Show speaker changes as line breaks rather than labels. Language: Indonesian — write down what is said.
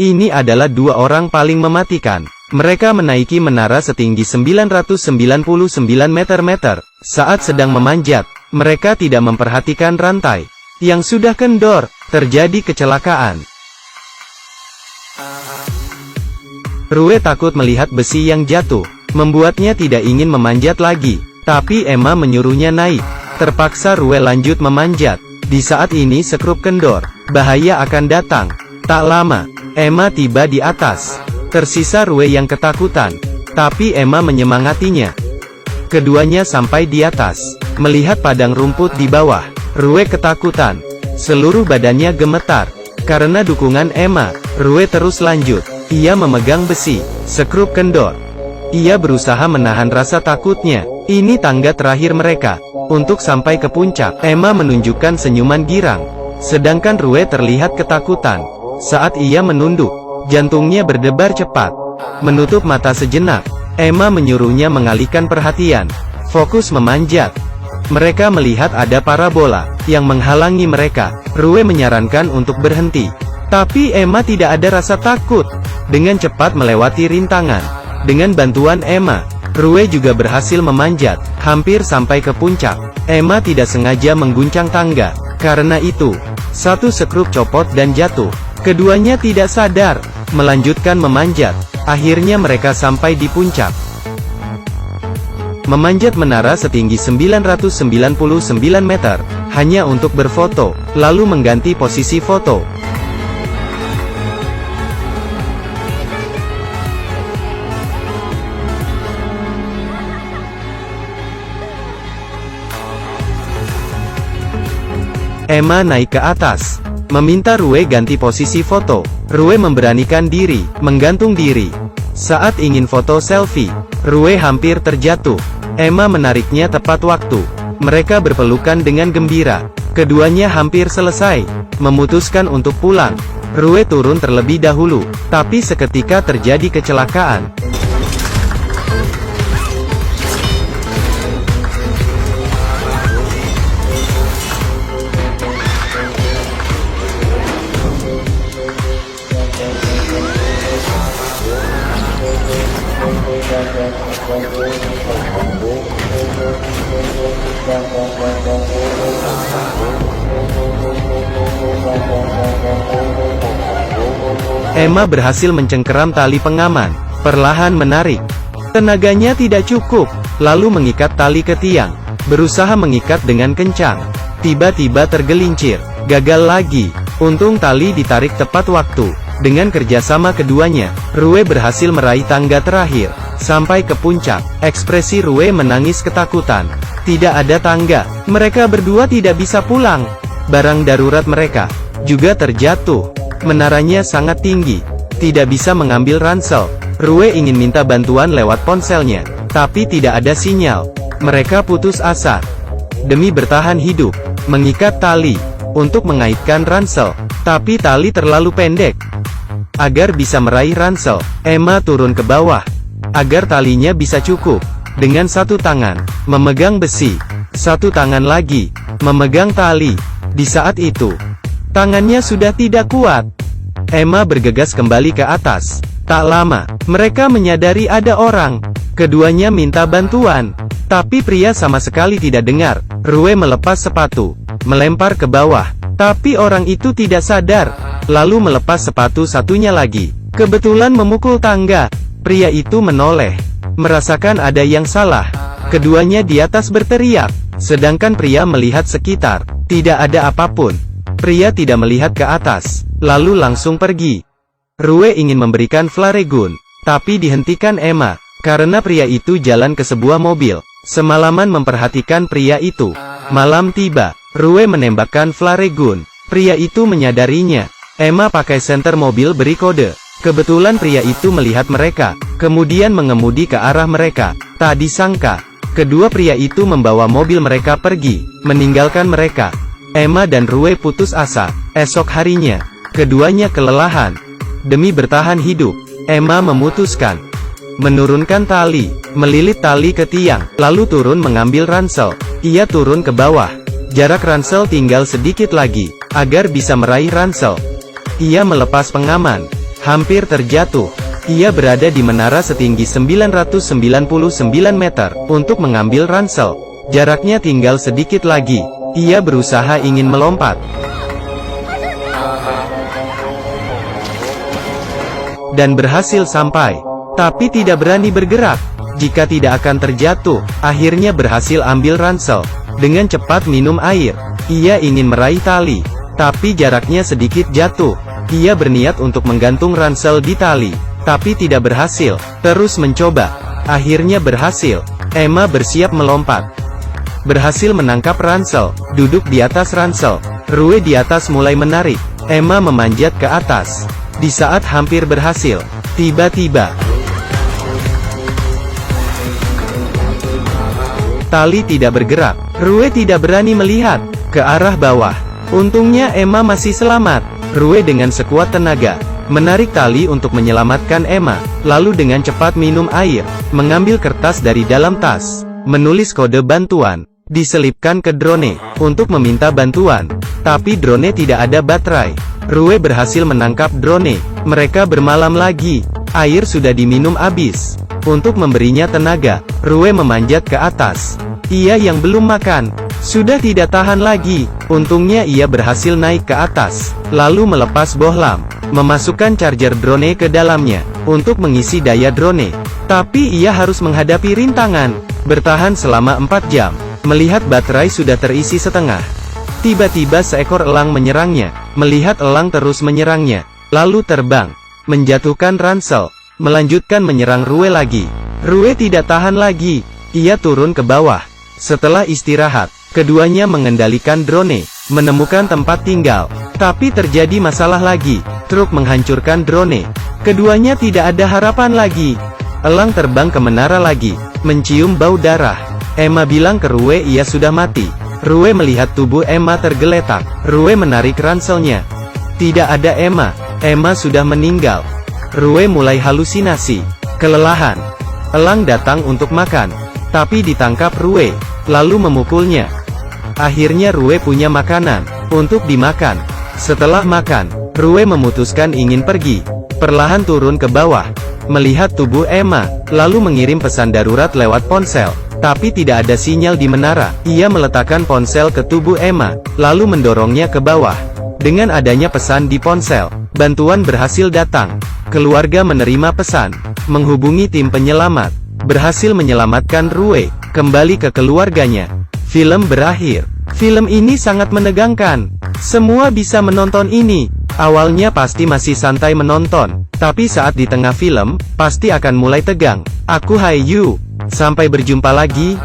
Ini adalah dua orang paling mematikan. Mereka menaiki menara setinggi 999 meter. Saat sedang memanjat, mereka tidak memperhatikan rantai yang sudah kendor. Terjadi kecelakaan. Rue takut melihat besi yang jatuh, membuatnya tidak ingin memanjat lagi. Tapi Emma menyuruhnya naik. Terpaksa Rue lanjut memanjat. Di saat ini skrup kendor. Bahaya akan datang. Tak lama, Emma tiba di atas. Tersisa Rue yang ketakutan. Tapi Emma menyemangatinya. Keduanya sampai di atas. Melihat padang rumput di bawah, Rue ketakutan. Seluruh badannya gemetar. Karena dukungan Emma, Rue terus lanjut. Ia memegang besi. Skrup kendor. Ia berusaha menahan rasa takutnya. Ini tangga terakhir mereka. Untuk sampai ke puncak, Emma menunjukkan senyuman girang. Sedangkan Rue terlihat ketakutan. Saat ia menunduk, jantungnya berdebar cepat. Menutup mata sejenak, Emma menyuruhnya mengalihkan perhatian. Fokus memanjat. Mereka melihat ada parabola yang menghalangi mereka. Rue menyarankan untuk berhenti. Tapi Emma tidak ada rasa takut. Dengan cepat melewati rintangan. Dengan bantuan Emma, Rue juga berhasil memanjat, hampir sampai ke puncak. Emma tidak sengaja mengguncang tangga. Karena itu, satu skrup copot dan jatuh. Keduanya tidak sadar, melanjutkan memanjat. Akhirnya mereka sampai di puncak. Memanjat menara setinggi 999 meter, hanya untuk berfoto, lalu mengganti posisi foto. Emma naik ke atas, meminta Rue ganti posisi foto. Rue memberanikan diri, menggantung diri. Saat ingin foto selfie, Rue hampir terjatuh. Emma menariknya tepat waktu. Mereka berpelukan dengan gembira. Keduanya hampir selesai, memutuskan untuk pulang. Rue turun terlebih dahulu, tapi seketika terjadi kecelakaan. Emma berhasil mencengkeram tali pengaman, perlahan menarik. Tenaganya tidak cukup, lalu mengikat tali ke tiang. Berusaha mengikat dengan kencang. Tiba-tiba tergelincir, gagal lagi. Untung tali ditarik tepat waktu. Dengan kerjasama keduanya, Rue berhasil meraih tangga terakhir. Sampai ke puncak, ekspresi Rue menangis ketakutan. Tidak ada tangga, mereka berdua tidak bisa pulang. Barang darurat mereka juga terjatuh. Menaranya sangat tinggi, tidak bisa mengambil ransel. Rue ingin minta bantuan lewat ponselnya, tapi tidak ada sinyal. Mereka putus asa. Demi bertahan hidup, mengikat tali untuk mengaitkan ransel, tapi tali terlalu pendek. Agar bisa meraih ransel, Emma turun ke bawah. Agar talinya bisa cukup, dengan satu tangan memegang besi, satu tangan lagi memegang tali. Di saat itu, tangannya sudah tidak kuat. Emma bergegas kembali ke atas. Tak lama, mereka menyadari ada orang. Keduanya minta bantuan, tapi pria sama sekali tidak dengar. Rue melepas sepatu, melempar ke bawah, tapi orang itu tidak sadar. Lalu melepas sepatu satunya lagi, kebetulan memukul tangga. Pria itu menoleh, merasakan ada yang salah. Keduanya di atas berteriak, sedangkan pria melihat sekitar. Tidak ada apapun. Pria tidak melihat ke atas, lalu langsung pergi. Rue ingin memberikan flare gun, tapi dihentikan Emma, karena pria itu jalan ke sebuah mobil. Semalaman memperhatikan pria itu. Malam tiba, Rue menembakkan flare gun. Pria itu menyadarinya. Emma pakai senter mobil beri kode. Kebetulan pria itu melihat mereka, kemudian mengemudi ke arah mereka. Tak disangka, kedua pria itu membawa mobil mereka pergi, meninggalkan mereka. Emma dan Rue putus asa. Esok harinya, keduanya kelelahan. Demi bertahan hidup, Emma memutuskan menurunkan tali, melilit tali ke tiang, lalu turun mengambil ransel. Ia turun ke bawah. Jarak ransel tinggal sedikit lagi, agar bisa meraih ransel. Ia melepas pengaman. Hampir terjatuh. Ia berada di menara setinggi 999 meter, untuk mengambil ransel. Jaraknya tinggal sedikit lagi. Ia berusaha ingin melompat. Dan berhasil sampai. Tapi tidak berani bergerak. Jika tidak akan terjatuh, akhirnya berhasil ambil ransel. Dengan cepat minum air. Ia ingin meraih tali. Tapi jaraknya sedikit jatuh. Ia berniat untuk menggantung ransel di tali. Tapi tidak berhasil. Terus mencoba. Akhirnya berhasil. Emma bersiap melompat. Berhasil menangkap ransel. Duduk di atas ransel. Rue di atas mulai menarik. Emma memanjat ke atas. Di saat hampir berhasil, tiba-tiba tali tidak bergerak. Rue tidak berani melihat ke arah bawah. Untungnya Emma masih selamat. Rue dengan sekuat tenaga menarik tali untuk menyelamatkan Emma, lalu dengan cepat minum air, mengambil kertas dari dalam tas, menulis kode bantuan, diselipkan ke drone untuk meminta bantuan. Tapi drone tidak ada baterai. Rue berhasil menangkap drone. Mereka bermalam lagi. Air sudah diminum habis. Untuk memberinya tenaga, Rue memanjat ke atas. Ia yang belum makan sudah tidak tahan lagi. Untungnya ia berhasil naik ke atas, lalu melepas bohlam, memasukkan charger drone ke dalamnya, untuk mengisi daya drone. Tapi ia harus menghadapi rintangan, bertahan selama 4 jam, melihat baterai sudah terisi setengah. Tiba-tiba seekor elang menyerangnya. Melihat elang terus menyerangnya, lalu terbang, menjatuhkan ransel, melanjutkan menyerang Rue lagi. Rue tidak tahan lagi. Ia turun ke bawah. Setelah istirahat, keduanya mengendalikan drone, menemukan tempat tinggal. Tapi terjadi masalah lagi. Truk menghancurkan drone. Keduanya tidak ada harapan lagi. Elang terbang ke menara lagi, mencium bau darah. Emma bilang ke Rue ia sudah mati. Rue melihat tubuh Emma tergeletak. Rue menarik ranselnya. Tidak ada Emma. Emma sudah meninggal. Rue mulai halusinasi. Kelelahan. Elang datang untuk makan. Tapi ditangkap Rue, lalu memukulnya. Akhirnya Rue punya makanan untuk dimakan. Setelah makan, Rue memutuskan ingin pergi. Perlahan turun ke bawah, melihat tubuh Emma, lalu mengirim pesan darurat lewat ponsel. Tapi tidak ada sinyal di menara. Ia meletakkan ponsel ke tubuh Emma, lalu mendorongnya ke bawah. Dengan adanya pesan di ponsel, bantuan berhasil datang. Keluarga menerima pesan, menghubungi tim penyelamat, berhasil menyelamatkan Rue, kembali ke keluarganya. Film berakhir. Film ini sangat menegangkan. Semua bisa menonton ini. Awalnya pasti masih santai menonton, tapi saat di tengah film, pasti akan mulai tegang. Aku Hayu. Sampai berjumpa lagi.